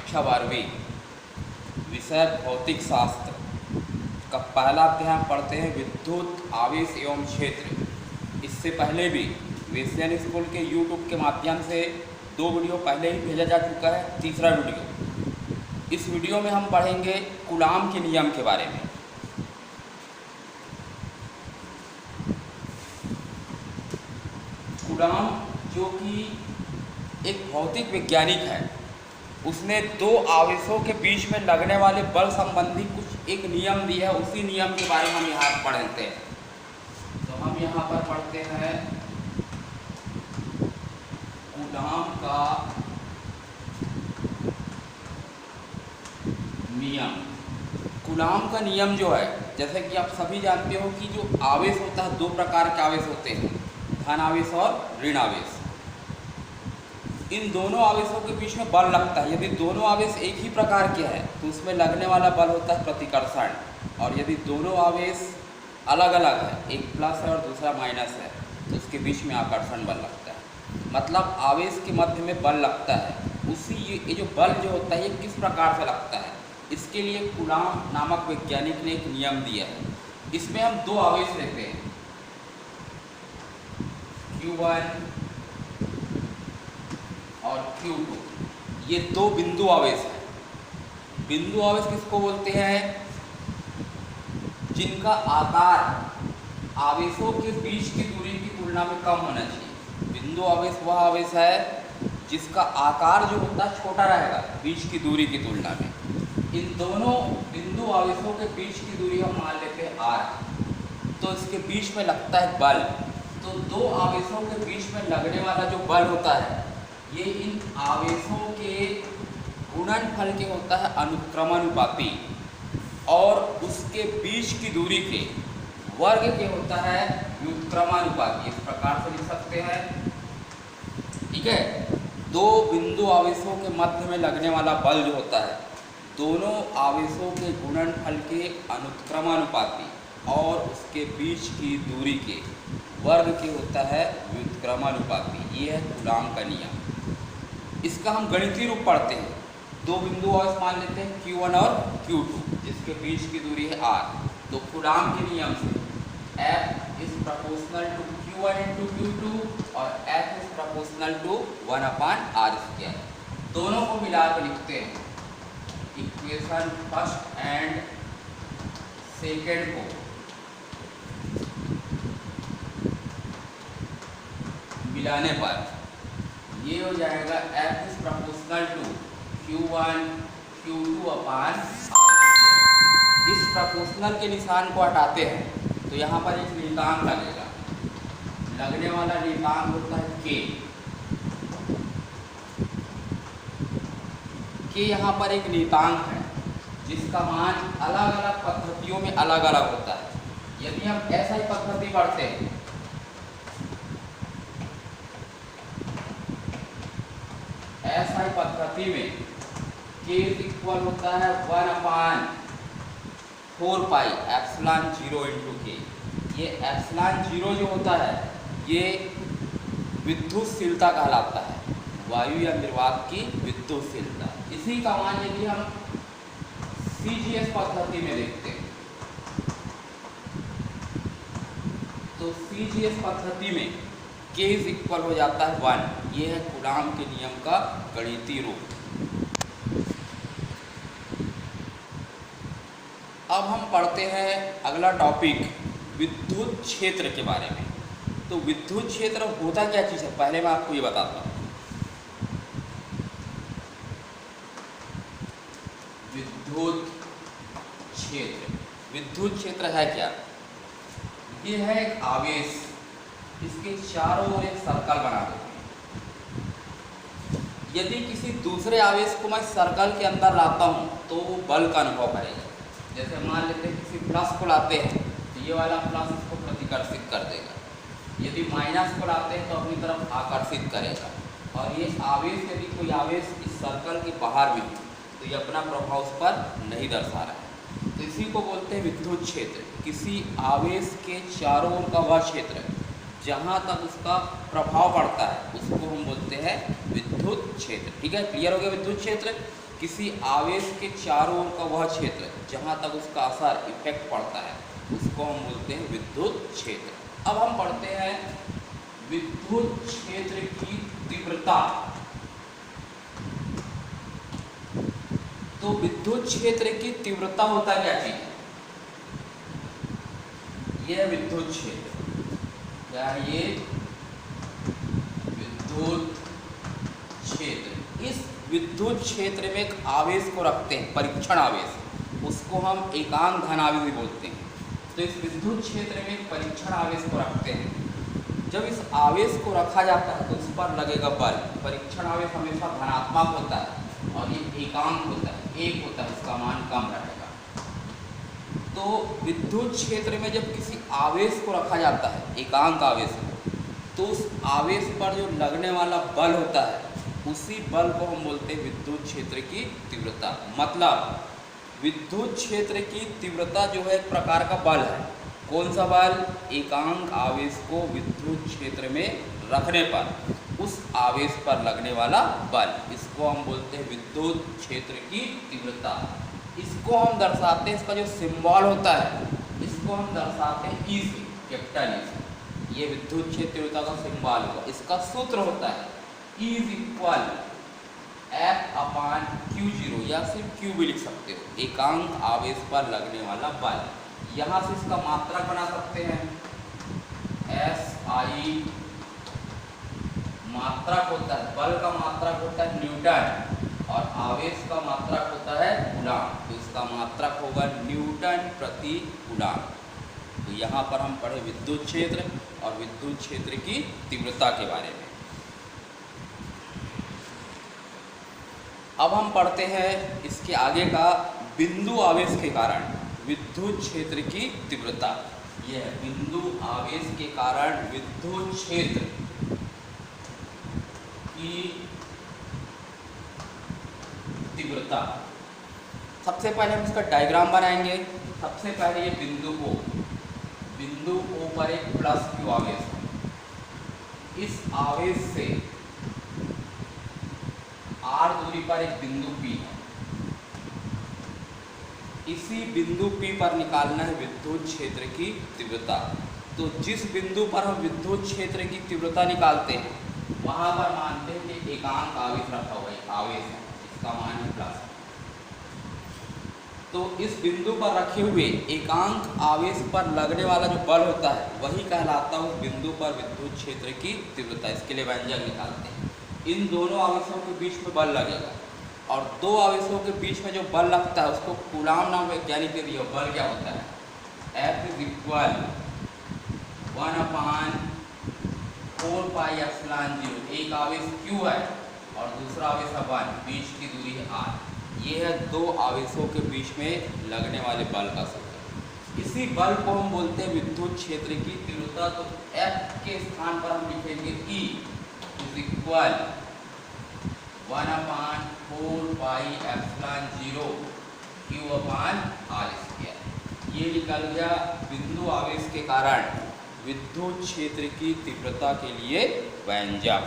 कक्षा 12वीं विषय भौतिक शास्त्र का पहला अध्याय हम पढ़ते हैं विद्युत आवेश एवं क्षेत्र। इससे पहले भी वेस्टर्न स्कूल के यूट्यूब के माध्यम से 2 वीडियो पहले ही भेजा जा चुका है। तीसरा वीडियो, इस वीडियो में हम पढ़ेंगे कूलाम के नियम के बारे में। कूलाम जो कि एक भौतिक वैज्ञानिक है, उसने 2 आवेशों के बीच में लगने वाले बल संबंधी कुछ एक नियम दिया है। उसी नियम के बारे में हम यहाँ पढ़ते हैं। तो हम यहाँ पर पढ़ते हैं कूलाम का नियम। कूलाम का नियम जो है, जैसे कि आप सभी जानते हो कि जो आवेश होता है 2 प्रकार के आवेश होते हैं, धन आवेश और ऋण आवेश। इन दोनों आवेशों के बीच में बल लगता है। यदि दोनों आवेश एक ही प्रकार के हैं तो उसमें लगने वाला बल होता है प्रतिकर्षण, और यदि दोनों आवेश अलग अलग है, एक प्लस है और दूसरा माइनस है, तो उसके बीच में आकर्षण बल लगता है। मतलब आवेश के मध्य में बल लगता है। उसी ये जो बल जो होता है ये किस प्रकार से लगता है, इसके लिए कूलाम नामक वैज्ञानिक ने एक नियम दिया है। इसमें हम 2 आवेश लेते हैं, Q1 और Q2। ये 2 बिंदु आवेश हैं। बिंदु आवेश किसको बोलते हैं? जिनका आकार आवेशों के बीच की दूरी की तुलना में कम होना चाहिए। बिंदु आवेश वह आवेश है जिसका आकार जो होता है छोटा रहेगा बीच की दूरी की तुलना में। इन दोनों बिंदु आवेशों के बीच की दूरी हम मान लेते हैं r। तो इसके बीच में लगता है बल। तो 2 आवेशों के बीच में लगने वाला जो बल होता है ये इन आवेशों के गुणनफल के होता है अनुक्रमानुपाती, और उसके बीच की दूरी के वर्ग के होता है व्युत्क्रमानुपाती। इस प्रकार से लिख सकते हैं, ठीक है। 2 बिंदु आवेशों के मध्य में लगने वाला बल जो होता है दोनों आवेशों के गुणनफल के अनुक्रमानुपाती और उसके बीच की दूरी के वर्ग के होता है व्युत्क्रमानुपाती। ये है कूलाम का नियम। इसका हम गणितीय रूप पढ़ते हैं। 2 बिंदु आवेश मान लेते हैं Q1 और Q2, जिसके बीच की दूरी है r। तो कूलाम के नियम से F is proportional to Q1 into Q2 और F is proportional to 1/r²। दोनों को मिला के लिखते हैं। इक्वेशन फर्स्ट एंड सेकेंड को मिलाने पर ये हो जाएगा F is proportional to Q1 Q2/r²। इस प्रोपोर्शनल के निशान को हटाते हैं तो यहाँ पर एक नियतांक लगेगा। लगने वाला नियतांक होता है K। यहाँ पर एक नियतांक है जिसका मान अलग अलग पद्धतियों में अलग अलग होता है। यदि हम SI पद्धति पढ़ते हैं, SI पद्धति में K इक्वल होता है 1/4 एप्सिलॉन 0 इंटू K। ये एप्सिलॉन 0 जो होता है ये विद्युतशीलता कहलाता है, वायु या निर्वात की विद्युतशीलता। इसी का मान यदि हम CGS पद्धति में देखते हैं तो CGS पद्धति में K इक्वल हो जाता है 1। ये है कूलाम के नियम का गणितीय रूप। अब हम पढ़ते हैं अगला टॉपिक विद्युत क्षेत्र के बारे में। तो विद्युत क्षेत्र होता क्या चीज़ है, पहले मैं आपको ये बताता हूँ। विद्युत क्षेत्र, विद्युत क्षेत्र है क्या? ये है एक आवेश, इसके चारों ओर एक सर्कल बना देते हैं। यदि किसी दूसरे आवेश को मैं सर्कल के अंदर लाता हूँ तो वो बल का अनुभव करेगा। जैसे मान लेते हैं किसी प्लस को लाते हैं तो ये वाला प्लस इसको प्रतिकर्षित कर देगा। यदि माइनस को लाते हैं तो अपनी तरफ आकर्षित करेगा। और ये आवेश, यदि कोई आवेश इस सर्कल के बाहर भी तो ये अपना प्रभाव उस पर नहीं दर्शा रहा है। तो इसी को बोलते हैं विद्युत क्षेत्र। किसी आवेश के चारों ओर का वह क्षेत्र जहाँ तक उसका प्रभाव पड़ता है उसको को हम बोलते हैं विद्युत क्षेत्र। ठीक है, क्लियर हो गया। विद्युत क्षेत्र किसी आवेश के चारों ओर का वह क्षेत्र जहाँ तक उसका असर इफेक्ट पड़ता है उसको हम बोलते हैं विद्युत क्षेत्र। अब हम पढ़ते हैं विद्युत क्षेत्र की तीव्रता। तो विद्युत क्षेत्र की तीव्रता होता क्या चीज? यह विद्युत क्षेत्र, क्या है ये? विद्युत क्षेत्र। इस विद्युत क्षेत्र में एक आवेश को रखते हैं, परीक्षण आवेश, उसको हम एकांक धनावेश भी बोलते हैं। तो इस विद्युत क्षेत्र में एक परीक्षण आवेश को रखते हैं। जब इस आवेश को रखा जाता है तो उस पर लगेगा बल। परीक्षण आवेश हमेशा धनात्मक होता है और ये एकांक होता है, एक होता है, इसका मान कम रहेगा। तो विद्युत क्षेत्र में जब किसी आवेश को रखा जाता है, एकांक आवेश को, तो उस आवेश पर जो लगने वाला बल होता है उसी बल को हम बोलते हैं विद्युत क्षेत्र की तीव्रता। मतलब विद्युत क्षेत्र की तीव्रता जो है एक प्रकार का बल है। कौन सा बल? एकांक आवेश को विद्युत क्षेत्र में रखने पर उस आवेश पर लगने वाला बल, इसको हम बोलते हैं विद्युत क्षेत्र की तीव्रता। इसको हम दर्शाते हैं, इसका जो सिंबल होता है इसको हम दर्शाते हैं ई से, कैपिटल ई से। ये विद्युत क्षेत्र तीव्रता का सिंबल होगा। इसका सूत्र होता है E इज इक्वल F/Q0 या सिर्फ Q भी लिख सकते हो, एकांक आवेश पर लगने वाला बल। यहाँ से इसका मात्रक बना सकते हैं, SI मात्रक होता है, बल का मात्रक होता है न्यूटन और आवेश का मात्रक होता है कूलॉम। तो इसका मात्रक होगा न्यूटन प्रति कूलॉम। तो यहाँ पर हम पढ़े विद्युत क्षेत्र और विद्युत क्षेत्र की तीव्रता के बारे में। अब हम पढ़ते हैं इसके आगे का बिंदु आवेश के कारण विद्युत क्षेत्र की तीव्रता। यह है बिंदु आवेश के कारण विद्युत क्षेत्र की तीव्रता। सबसे पहले हम इसका डायग्राम बनाएंगे। सबसे पहले ये बिंदु O पर एक प्लस Q आवेश है। इस आवेश से R दूरी पर एक बिंदु P है। इसी बिंदु P पर निकालना है विद्युत क्षेत्र की तीव्रता। तो जिस बिंदु पर हम विद्युत क्षेत्र की तीव्रता निकालते हैं वहां पर मानते हैं कि एकांक आवेश रखा हुआ है, आवेश है, इसका मान है प्लस। तो इस बिंदु पर रखे हुए एकांक आवेश पर लगने वाला जो बल होता है वही कहलाता है उस बिंदु पर विद्युत क्षेत्र की तीव्रता। इसके लिए व्यंजक निकालते हैं। इन दोनों आवेशों के बीच में बल लगेगा और दो आवेशों के बीच में जो बल लगता है उसको कूलॉम नाम वैज्ञानिक ने दिया। बल क्या होता है? F is equal 1/4πε0। एक आवेश Q है और दूसरा आवेश है 1, बीच की दूरी है R। ये है दो आवेशों के बीच में लगने वाले बल का सूत्र। इसी बल को हम बोलते हैं विद्युत क्षेत्र की तीव्रता। तो F के स्थान पर हम लिखेंगे E इज इक्वल 1/4πε0 Q/R²। ये निकल गया बिंदु आवेश के कारण विद्युत क्षेत्र की तीव्रता के लिए व्यंजक।